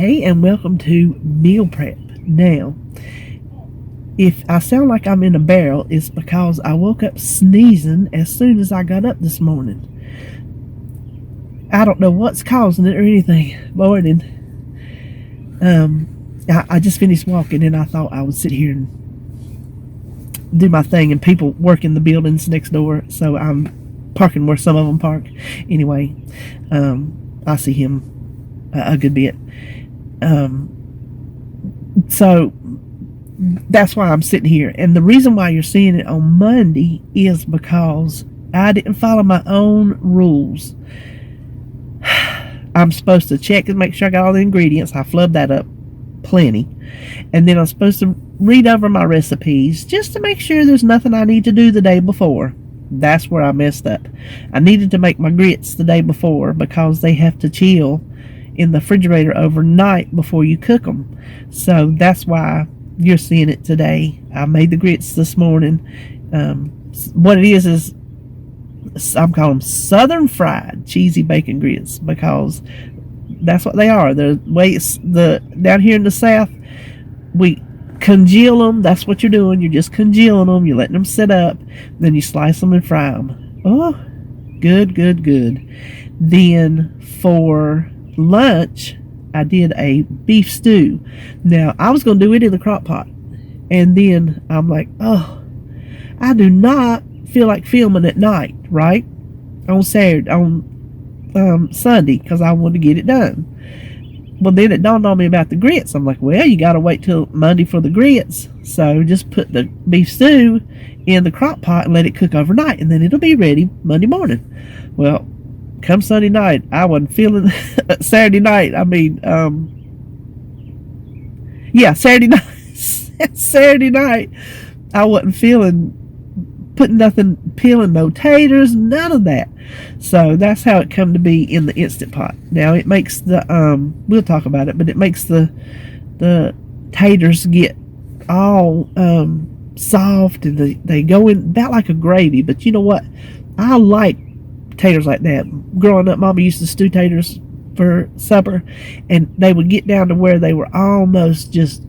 Hey, and welcome to Meal Prep. Now, if I sound like I'm in a barrel, it's because I woke up sneezing as soon as I got up this morning. I don't know what's causing it or anything. Morning. I just finished walking and I thought I would sit here and do my thing, and people work in the buildings next door, so I'm parking where some of them park. Anyway, I see him a good bit. So that's why I'm sitting here. And the reason why you're seeing it on Monday is because I didn't follow my own rules. I'm supposed to check and make sure I got all the ingredients. I flubbed that up plenty. And then I'm supposed to read over my recipes just to make sure there's nothing I need to do the day before. That's where I messed up. I needed to make my grits the day before because they have to chill in the refrigerator overnight before you cook them. So that's why you're seeing it today. I made the grits this morning. What it is I'm calling them southern fried cheesy bacon grits because that's what they are. They're down here in the South, we congeal them. That's what you're doing. You're just congealing them. You're letting them sit up. Then you slice them and fry them. Oh, good. Then for lunch, I did a beef stew. Now, I was going to do it in the crock pot. And then I'm like, oh, I do not feel like filming at night, right? On Sunday, because I wanted to get it done. Well, then it dawned on me about the grits. I'm like, well, you got to wait till Monday for the grits. So just put the beef stew in the crock pot and let it cook overnight, and then it'll be ready Monday morning. Well, come Sunday night, I wasn't feeling Saturday night. Saturday night. Saturday night, I wasn't feeling peeling no taters, none of that. So that's how it come to be in the Instant Pot. Now it makes the we'll talk about it, but it makes the taters get all soft, and they go in about like a gravy. But you know what? I like taters like that. Growing up, Mama used to stew taters for supper, and they would get down to where they were almost just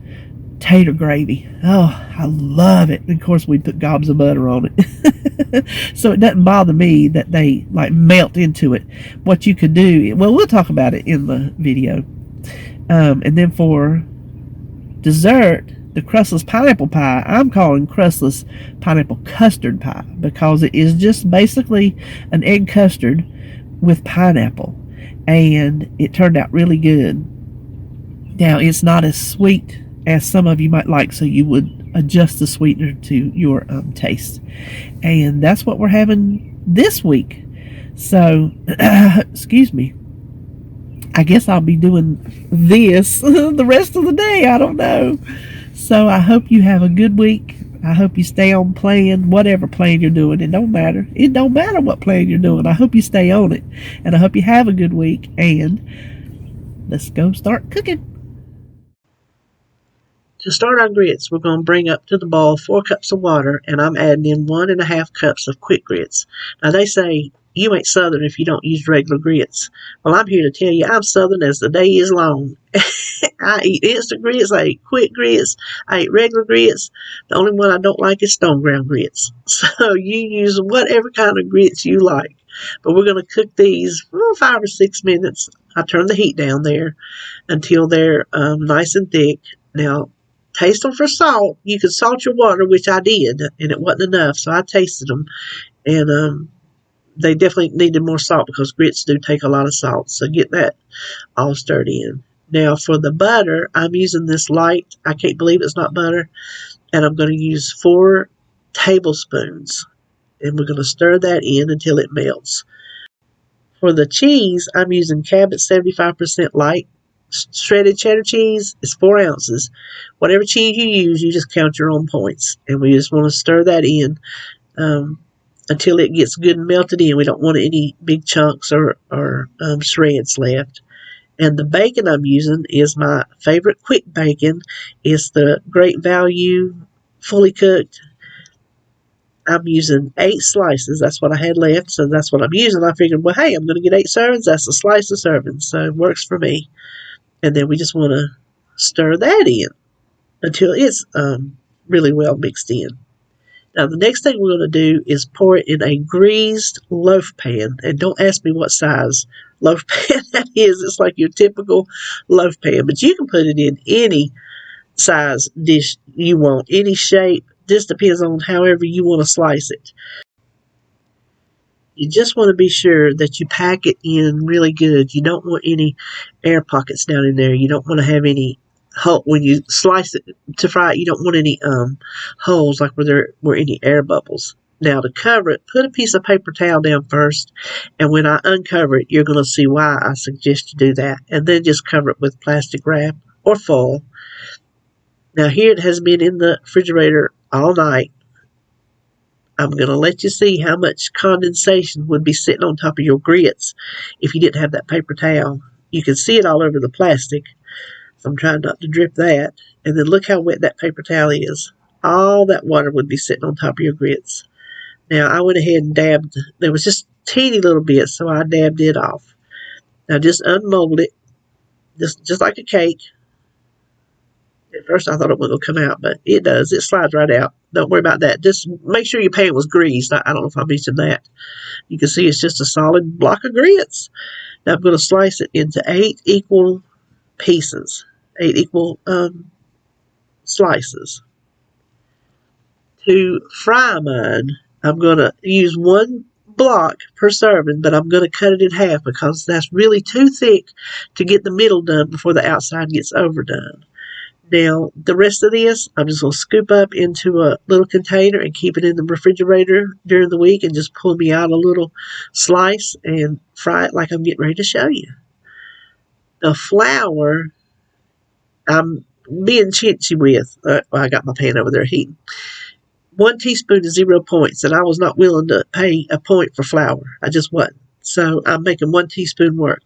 tater gravy. Oh, I love it. And of course, we put gobs of butter on it. So it doesn't bother me that they like melt into it. What you could do, well, we'll talk about it in the video. And then for dessert, the Crustless pineapple pie, I'm calling Crustless pineapple custard pie because it is just basically an egg custard with pineapple. And it turned out really good. Now, it's not as sweet as some of you might like, so you would adjust the sweetener to your taste. And that's what we're having this week. So, excuse me, I guess I'll be doing this the rest of the day. I don't know. So I hope you have a good week. I hope you stay on plan, whatever plan you're doing. It don't matter. It don't matter what plan you're doing. I hope you stay on it. And I hope you have a good week. And let's go start cooking. To start our grits, we're going to bring up to the bowl 4 cups of water, and I'm adding in 1.5 cups of quick grits. Now, they say you ain't Southern if you don't use regular grits. Well, I'm here to tell you I'm Southern as the day is long. I eat instant grits, I eat quick grits, I eat regular grits. The only one I don't like is stone ground grits. So you use whatever kind of grits you like. But we're going to cook these 5 or 6 minutes. I turn the heat down there until they're nice and thick. Now, taste them for salt. You can salt your water, which I did, and it wasn't enough, so I tasted them. And they definitely needed more salt because grits do take a lot of salt. So get that all stirred in. Now for the butter, I'm using this light. I can't believe it's not butter. And I'm going to use 4 tablespoons. And we're going to stir that in until it melts. For the cheese, I'm using Cabot 75% light. Shredded cheddar cheese is 4 ounces. Whatever cheese you use, you just count your own points. And we just want to stir that in until it gets good and melted in. We don't want any big chunks or shreds left. And the bacon I'm using is my favorite quick bacon. It's the Great Value fully cooked. I'm using 8 slices. That's what I had left, so that's what I'm using. I figured, well, hey, I'm going to get 8 servings. That's a slice of servings, so it works for me. And then we just want to stir that in until it's really well mixed in. Now, the next thing we're going to do is pour it in a greased loaf pan. And don't ask me what size loaf pan that is. It's like your typical loaf pan. But you can put it in any size dish you want, any shape. Just depends on however you want to slice it. You just want to be sure that you pack it in really good. You don't want any air pockets down in there. You don't want to have any when you slice it to fry it, you don't want any holes like where there were any air bubbles. Now, to cover it, put a piece of paper towel down first, and when I uncover it, you're going to see why I suggest you do that. And then just cover it with plastic wrap or foil. Now, here it has been in the refrigerator all night. I'm going to let you see how much condensation would be sitting on top of your grits if you didn't have that paper towel. You can see it all over the plastic. So I'm trying not to drip that. And then look how wet that paper towel is. All that water would be sitting on top of your grits. Now, I went ahead and dabbed. There was just teeny little bits, so I dabbed it off. Now, just unmold it, just like a cake. At first, I thought it wasn't going to come out, but it does. It slides right out. Don't worry about that. Just make sure your pan was greased. I don't know if I mentioned that. You can see it's just a solid block of grits. Now, I'm going to slice it into 8 equal pieces. 8 equal slices. To fry mine, I'm going to use 1 block per serving, but I'm going to cut it in half because that's really too thick to get the middle done before the outside gets overdone. Now, the rest of this, I'm just going to scoop up into a little container and keep it in the refrigerator during the week and just pull me out a little slice and fry it like I'm getting ready to show you. The flour, I'm being chintzy with. I got my pan over there heating. 1 teaspoon is 0 points, and I was not willing to pay a point for flour. I just wasn't. So I'm making 1 teaspoon work.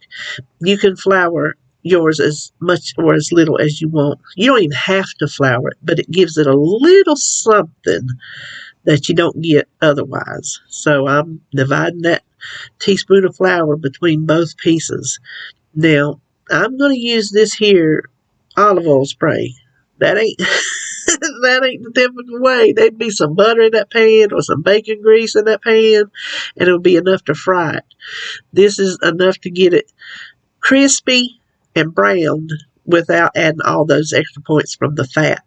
You can flour yours as much or as little as you want. You don't even have to flour it, but it gives it a little something that you don't get otherwise. So I'm dividing that teaspoon of flour between both pieces. Now, I'm going to use this here olive oil spray. That ain't that ain't the typical way. There'd be some butter in that pan or some bacon grease in that pan, and it'll be enough to fry it. This is enough to get it crispy and browned without adding all those extra points from the fat.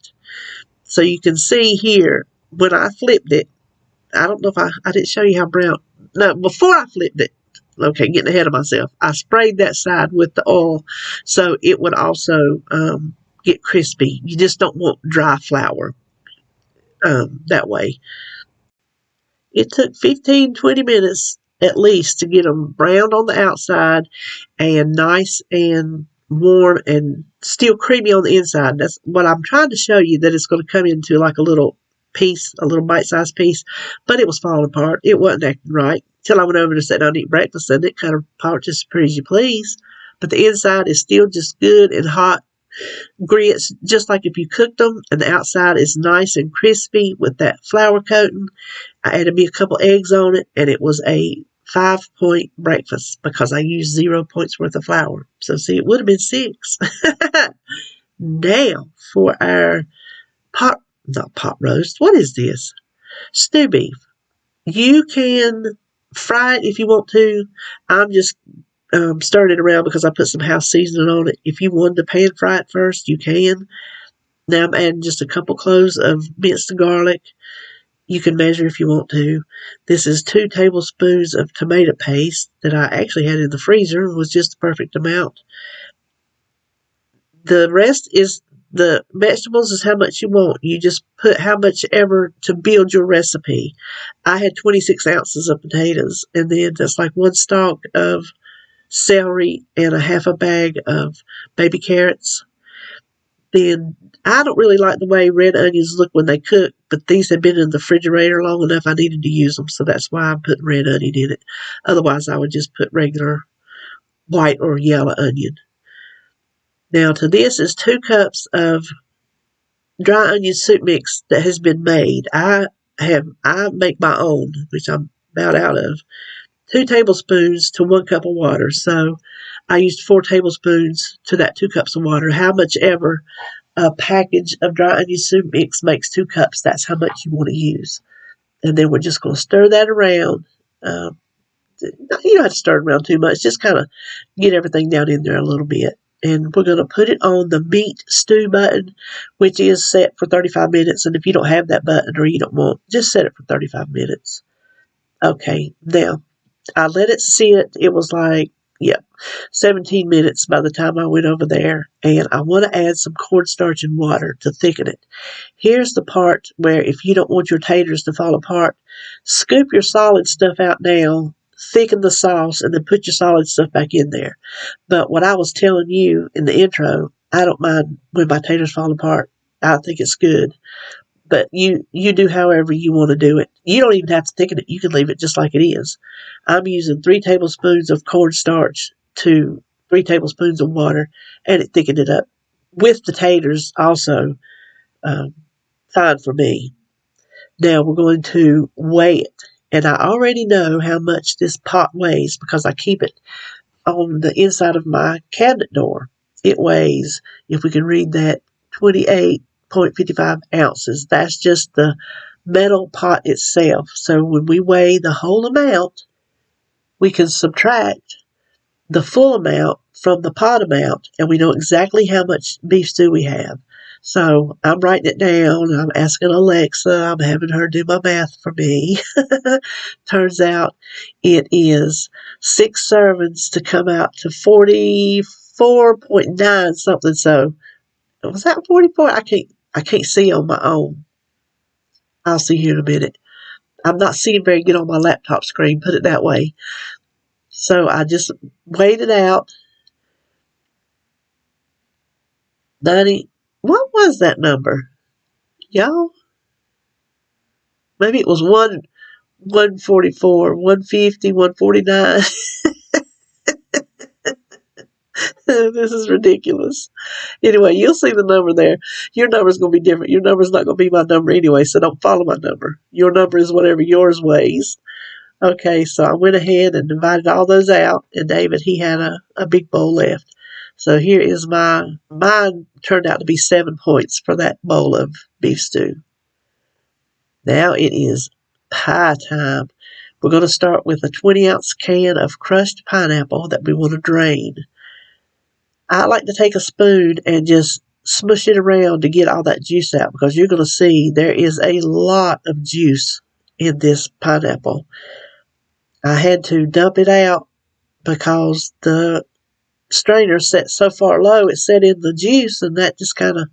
So you can see here, when I flipped it, I don't know if I didn't show you how brown. No, before I flipped it, okay, getting ahead of myself, I sprayed that side with the oil so it would also get crispy. You just don't want dry flour that way. It took 15-20 minutes at least to get them browned on the outside and nice and warm and still creamy on the inside. That's what I'm trying to show you, that it's going to come into like a little piece, a little bite-sized piece, but it was falling apart. It wasn't acting right till I went over to sit down and eat breakfast, and it kind of apart just as pretty as you please. But the inside is still just good and hot grits, just like if you cooked them, and the outside is nice and crispy with that flour coating. I added me a couple eggs on it, and it was a 5-point breakfast because I used 0 points worth of flour. So see, it would have been 6. Now for our not pot roast. What is this? Stew beef. You can fry it if you want to. I'm just stirring it around because I put some house seasoning on it. If you wanted to pan fry it first, you can. Now I'm adding just a couple cloves of minced garlic. You can measure if you want to. This is 2 tablespoons of tomato paste that I actually had in the freezer and was just the perfect amount. The rest is the vegetables is how much you want. You just put how much ever to build your recipe. I had 26 ounces of potatoes, and then just like 1 stalk of celery and a half a bag of baby carrots. Then I don't really like the way red onions look when they cook, but these have been in the refrigerator long enough I needed to use them, so that's why I'm putting red onion in it. Otherwise, I would just put regular white or yellow onion. Now to this is 2 cups of dry onion soup mix that has been made. I make my own, which I'm about out of. 2 tablespoons to 1 cup of water. So I used 4 tablespoons to that 2 cups of water. How much ever a package of dry onion soup mix makes 2 cups, that's how much you want to use. And then we're just going to stir that around. You don't have to stir it around too much. Just kind of get everything down in there a little bit. And we're going to put it on the meat stew button, which is set for 35 minutes. And if you don't have that button or you don't want, just set it for 35 minutes. Okay, now I let it sit. It was like, 17 minutes by the time I went over there. And I want to add some cornstarch and water to thicken it. Here's the part where if you don't want your taters to fall apart, scoop your solid stuff out now, thicken the sauce, and then put your solid stuff back in there. But what I was telling you in the intro, I don't mind when my taters fall apart. I think it's good. But you do however you want to do it. You don't even have to thicken it. You can leave it just like it is. I'm using 3 tablespoons of cornstarch to 3 tablespoons of water, and it thickened it up. With the taters also, fine for me. Now we're going to weigh it. And I already know how much this pot weighs because I keep it on the inside of my cabinet door. It weighs, if we can read that, 28.55 ounces. That's just the metal pot itself. So when we weigh the whole amount, we can subtract the full amount from the pot amount, and we know exactly how much beef stew we have. So I'm writing it down. I'm asking Alexa. I'm having her do my math for me. Turns out it is 6 servings to come out to 44.9 something. So was that 44? I can't see on my own. I'll see here in a minute. I'm not seeing very good on my laptop screen, put it that way. So I just weighed it out. 90. What was that number? Y'all? Maybe it was 144, 150, 149. This is ridiculous. Anyway, you'll see the number there. Your number's going to be different. Your number's not going to be my number anyway, so don't follow my number. Your number is whatever yours weighs. Okay, so I went ahead and divided all those out, and David, he had a big bowl left. So here is mine turned out to be 7 points for that bowl of beef stew. Now it is pie time. We're going to start with a 20-ounce can of crushed pineapple that we want to drain. I like to take a spoon and just smush it around to get all that juice out because you're going to see there is a lot of juice in this pineapple. I had to dump it out because the strainer set so far low, it set in the juice, and that just kind of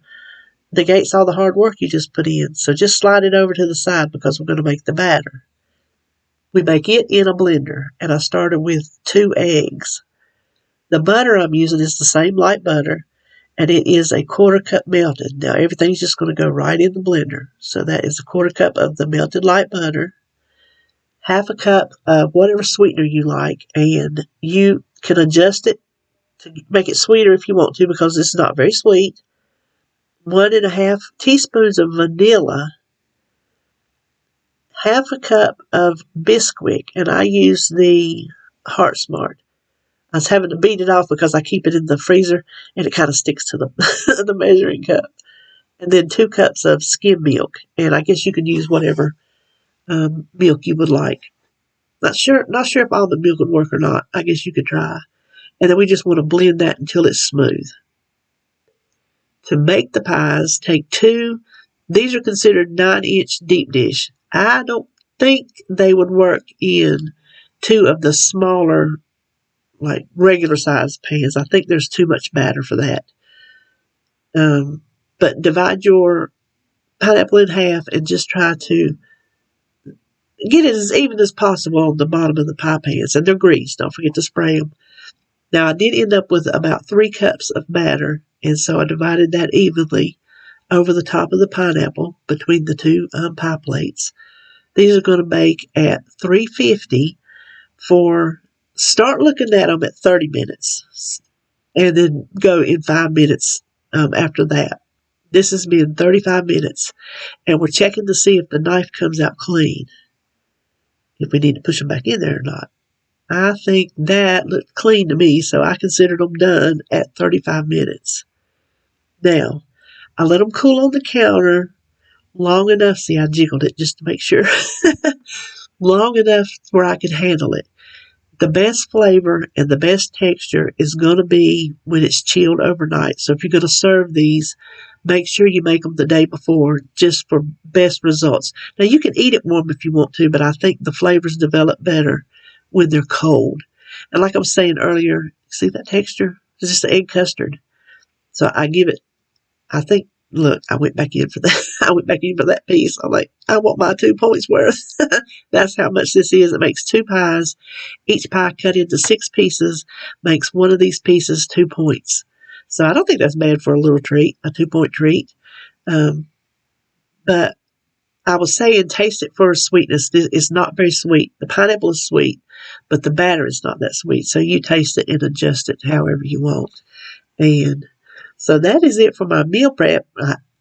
negates all the hard work you just put in. So just slide it over to the side because we're going to make the batter. We make it in a blender, and I started with 2 eggs. The butter I'm using is the same light butter, and it is a 1/4 cup melted. Now everything's just going to go right in the blender. So that is a 1/4 cup of the melted light butter, 1/2 cup of whatever sweetener you like, and you can adjust it to make it sweeter if you want to because it's not very sweet. 1.5 teaspoons of vanilla, 1/2 cup of Bisquick, and I use the Heart Smart. I was having to beat it off because I keep it in the freezer and it kind of sticks to the the measuring cup. And then 2 cups of skim milk, and I guess you can use whatever milk you would like. Not sure if almond milk would work or not. I guess you could try. And then we just want to blend that until it's smooth. To make the pies, take 2. These are considered 9-inch deep dish. I don't think they would work in 2 of the smaller, like regular size pans. I think there's too much batter for that. But divide your pineapple in half and just try to get it as even as possible on the bottom of the pie pans. And they're greased. Don't forget to spray them. Now, I did end up with about 3 cups of batter, and so I divided that evenly over the top of the pineapple between the 2 pie plates. These are going to bake at 350 for, start looking at them at 30 minutes, and then go in 5 minutes after that. This has been 35 minutes, and we're checking to see if the knife comes out clean, if we need to push them back in there or not. I think that looked clean to me, so I considered them done at 35 minutes. Now, I let them cool on the counter long enough. See, I jiggled it just to make sure. Long enough where I could handle it. The best flavor and the best texture is going to be when it's chilled overnight. So if you're going to serve these, make sure you make them the day before just for best results. Now, you can eat it warm if you want to, but I think the flavors develop better when they're cold. And like I was saying earlier, see that texture? It's just egg custard. So I give it, I think, look, I went back in for that. I went back in for that piece. I'm like, I want my 2 points worth. That's how much this is. It makes 2 pies. Each pie cut into 6 pieces makes one of these pieces 2 points. So I don't think that's bad for a little treat, a 2-point treat. But I was saying, taste it for sweetness. It's not very sweet. The pineapple is sweet, but the batter is not that sweet. So you taste it and adjust it however you want. And so that is it for my meal prep.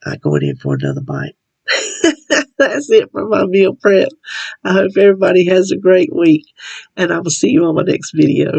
I going in for another bite. That's it for my meal prep. I hope everybody has a great week, and I will see you on my next video.